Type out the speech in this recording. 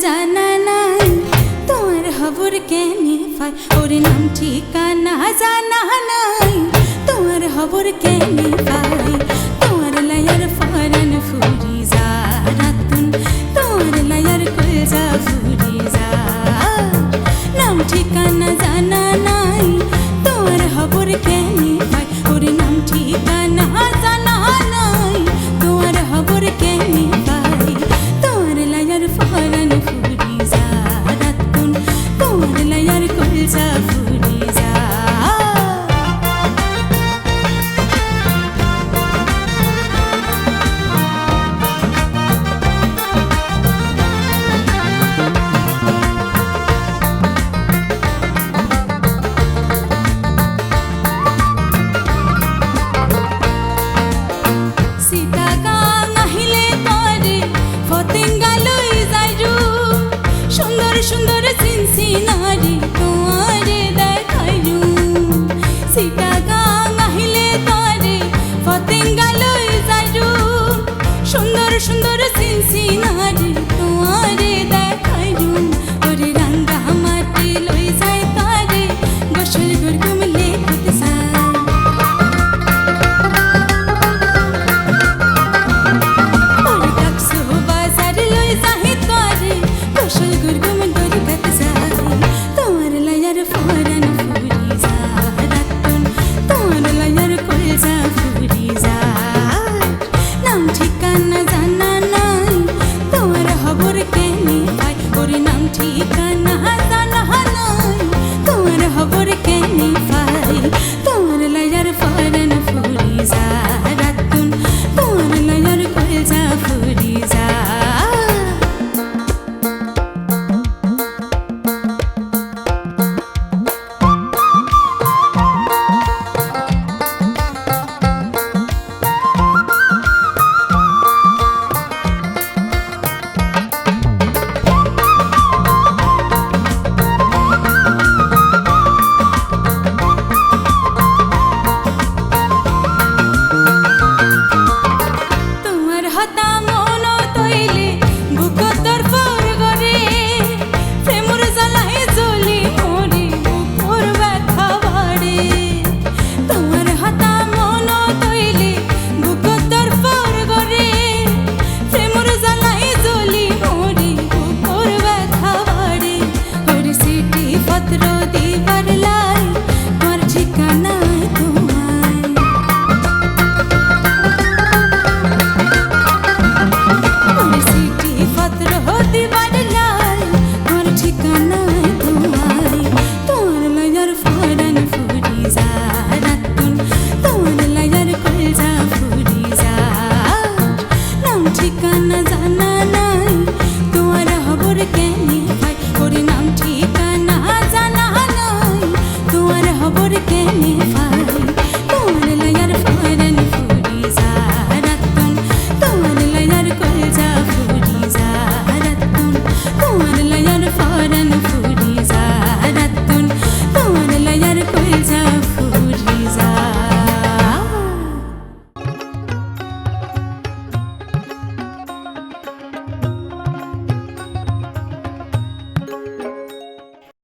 জানা নাই তোমার খবর কেনে পাই ওর নাম ঠিকানা জানা নাই তোমার খবর কেনে পাই তোমার লায়ার ফরান ফুরি যা রাতুন তোমার লায়ার কলজা ফুরি যা নাম ঠিকানা জানা নাই তোমার খবর কেনে পাই ওর নাম ঠিকানা জানা নাই তোমার খবর কেনে পাই তোমার লায়ার ফরান ফুরি যা রাতুন তোমার লায়ার কলজা ফুরি যা Sita ka nahile tore, foting